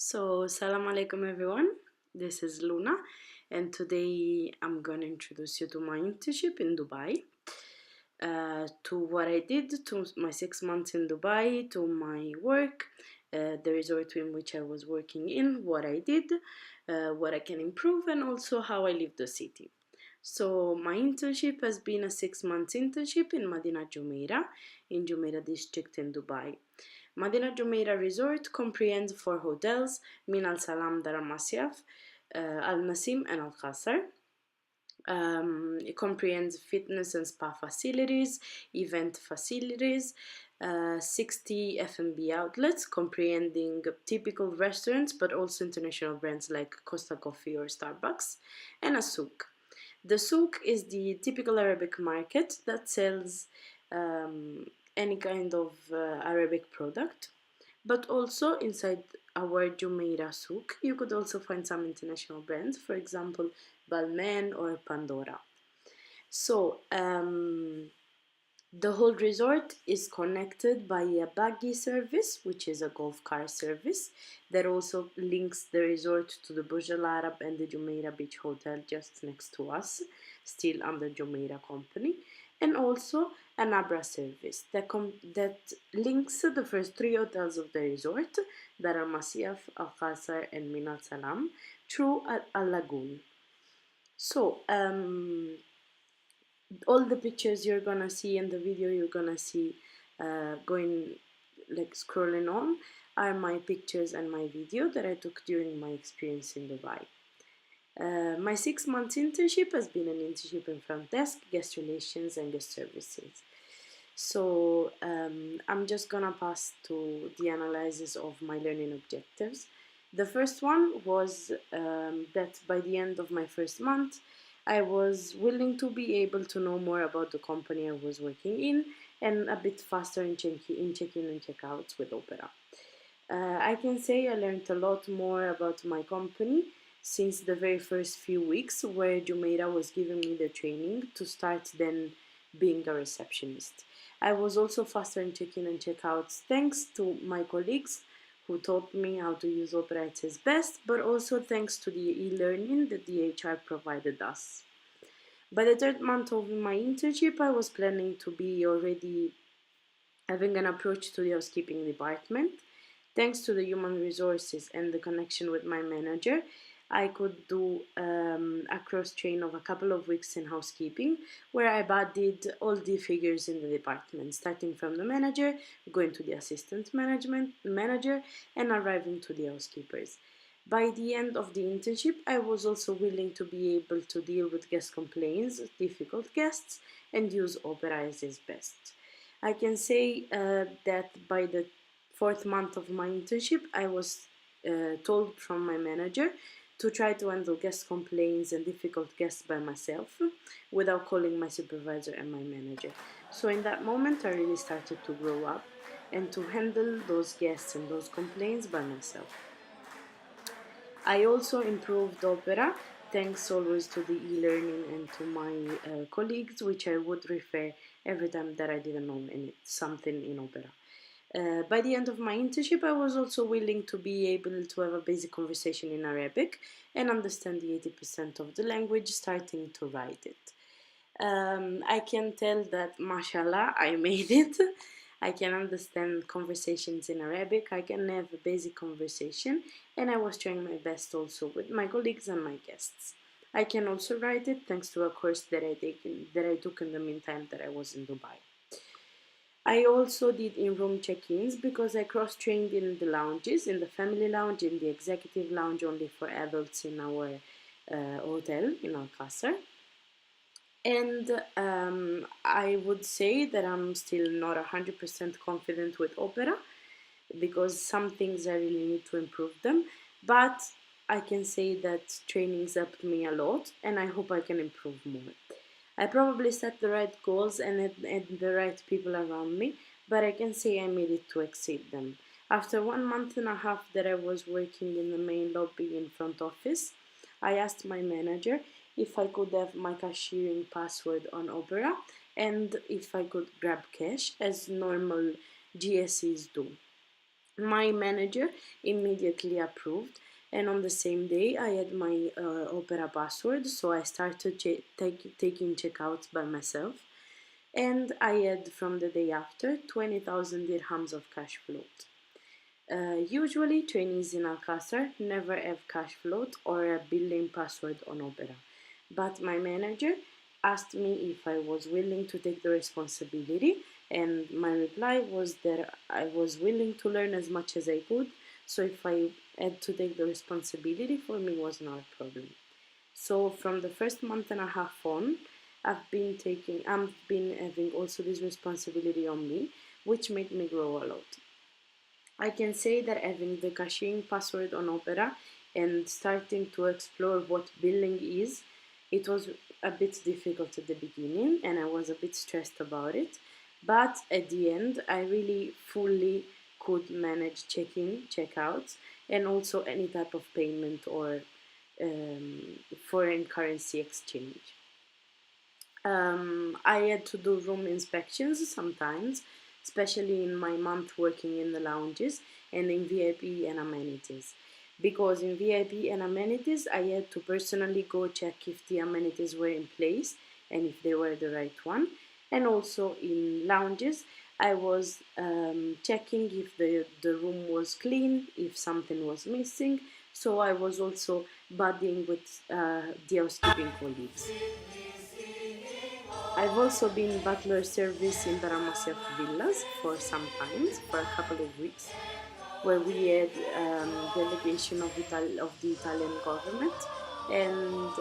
Salam alaikum everyone. This is Luna, and today I'm gonna introduce you to my internship in Dubai, to what I did, to my 6 months in Dubai, to my work, the resort in which I was working in, what I did, what I can improve, and also how I leave the city. So my internship has been a 6 months internship in Madinat Jumeirah, in Jumeirah district in Dubai. Madinat Jumeirah Resort comprehends 4 hotels: Min Al Salam, Dar Al Masyaf, Al Nasim, and Al Qasr. It comprehends fitness and spa facilities, event facilities, 60 F&B outlets comprehending typical restaurants but also international brands like Costa Coffee or Starbucks, and a souk. The souk is the typical Arabic market that sells um, any kind of Arabic product, but also inside our Jumeirah souk, you could also find some international brands, for example, Balmain or Pandora. So, the whole resort is connected by a buggy service, which is a golf car service that also links the resort to the Burj Al Arab and the Jumeirah Beach Hotel just next to us, still under Jumeirah Company, and also an Abra service that links the first 3 hotels of the resort, Dar Al Masyaf, Al Qasr, and Min Al Salam, through a lagoon. So, all the pictures you're gonna see and the video you're gonna see going like scrolling on are my pictures and my video that I took during my experience in Dubai. My 6 months internship has been an internship in front desk, guest relations, and guest services. So I'm just gonna pass to the analysis of my learning objectives. The first one was that by the end of my first month, I was willing to be able to know more about the company I was working in and a bit faster in check-in and check-outs with Opera. I can say I learned a lot more about my company since the very first few weeks where Jumeirah was giving me the training to start then being a receptionist. I was also faster in check-in and check-outs thanks to my colleagues who taught me how to use Opera at its best, but also thanks to the e-learning that the HR provided us. By the third month of my internship, I was planning to be already having an approach to the housekeeping department. Thanks to the human resources and the connection with my manager, I could do a cross train of a couple of weeks in housekeeping where I did all the figures in the department, starting from the manager, going to the assistant manager, and arriving to the housekeepers. By the end of the internship, I was also willing to be able to deal with guest complaints, difficult guests, and use Opera as its best. I can say that by the fourth month of my internship, I was told from my manager to try to handle guest complaints and difficult guests by myself without calling my supervisor and my manager. So in that moment, I really started to grow up and to handle those guests and those complaints by myself. I also improved Opera thanks always to the e-learning and to my colleagues, which I would refer every time that I didn't know something in Opera. By the end of my internship, I was also willing to be able to have a basic conversation in Arabic and understand the 80% of the language, starting to write it. I can tell that, mashallah, I made it. I can understand conversations in Arabic, I can have a basic conversation, and I was trying my best also with my colleagues and my guests. I can also write it thanks to a course that I took in the meantime that I was in Dubai. I also did in-room check-ins because I cross-trained in the lounges, in the family lounge, in the executive lounge only for adults in our hotel in Al Qasr. And I would say that I'm still not 100% confident with Opera because some things I really need to improve them. But I can say that training's helped me a lot and I hope I can improve more. I probably set the right goals and had the right people around me, but I can say I made it to exceed them. After 1 month and a half that I was working in the main lobby in front office, I asked my manager if I could have my cashiering password on Opera and if I could grab cash as normal GSEs do. My manager immediately approved, and on the same day I had my Opera password, so I started taking checkouts by myself, and I had from the day after 20,000 dirhams of cash float. Usually, trainees in Al Qasr never have cash float or a billing password on Opera, but my manager asked me if I was willing to take the responsibility, and my reply was that I was willing to learn as much as I could. So if I had to take the responsibility, for me was not a problem. So from the first month and a half on, I've been having also this responsibility on me, which made me grow a lot. I can say that having the caching password on Opera and starting to explore what billing is, it was a bit difficult at the beginning and I was a bit stressed about it. But at the end, I really fully could manage check-in, check-outs, and also any type of payment or foreign currency exchange. I had to do room inspections sometimes, especially in my month working in the lounges and in VIP and amenities. Because in VIP and amenities, I had to personally go check if the amenities were in place and if they were the right one. And also in lounges, I was checking if the room was clean, if something was missing. So I was also buddying with the housekeeping colleagues. I've also been butler service in Baramasef Villas for some times, for a couple of weeks, where we had delegation of the Italian government, and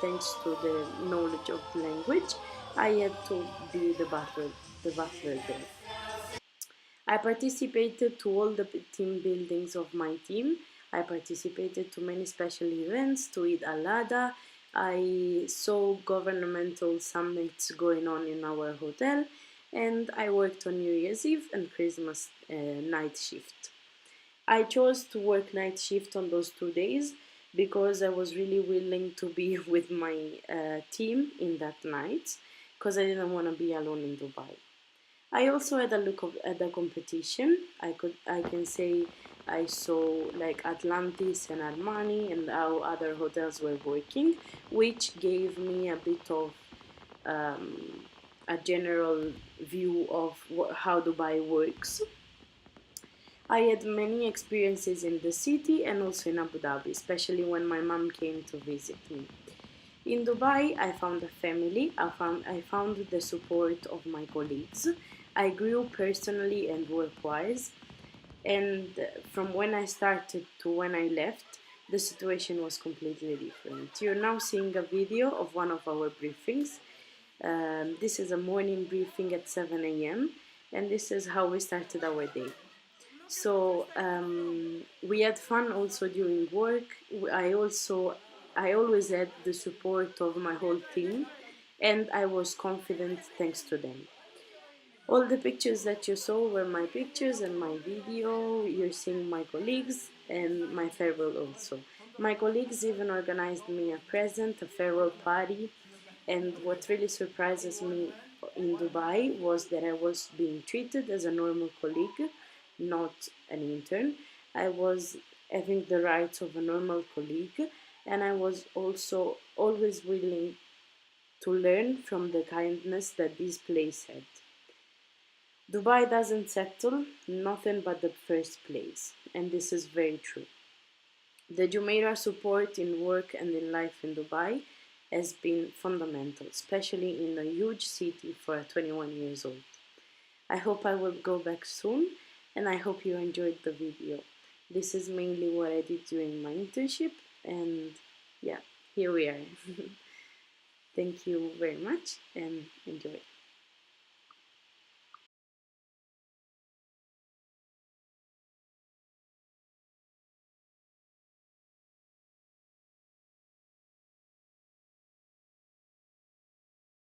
thanks to the knowledge of the language, I had to be the butler there. I participated to all the team buildings of my team. I participated to many special events, to Eid al-Adha. I saw governmental summits going on in our hotel, and I worked on New Year's Eve and Christmas night shift. I chose to work night shift on those 2 days because I was really willing to be with my team in that night because I didn't want to be alone in Dubai. I also had a look at the competition. I can say I saw like Atlantis and Armani and how other hotels were working, which gave me a bit of um, a general view of how Dubai works. I had many experiences in the city and also in Abu Dhabi, especially when my mom came to visit me. In Dubai, I found a family. I found the support of my colleagues. I grew personally and work-wise. And from when I started to when I left, the situation was completely different. You're now seeing a video of one of our briefings. This is a morning briefing at 7 a.m. and this is how we started our day. So we had fun also during work. I always had the support of my whole team, and I was confident thanks to them. All the pictures that you saw were my pictures and my video. You're seeing my colleagues and my farewell also. My colleagues even organized me a present, a farewell party. And what really surprises me in Dubai was that I was being treated as a normal colleague, not an intern. I was having the rights of a normal colleague, and I was also always willing to learn from the kindness that this place had. Dubai doesn't settle nothing but the first place, and this is very true. The Jumeirah support in work and in life in Dubai has been fundamental, especially in a huge city for a 21 years old. I hope I will go back soon, and I hope you enjoyed the video. This is mainly what I did during my internship, and yeah, here we are. Thank you very much and enjoy.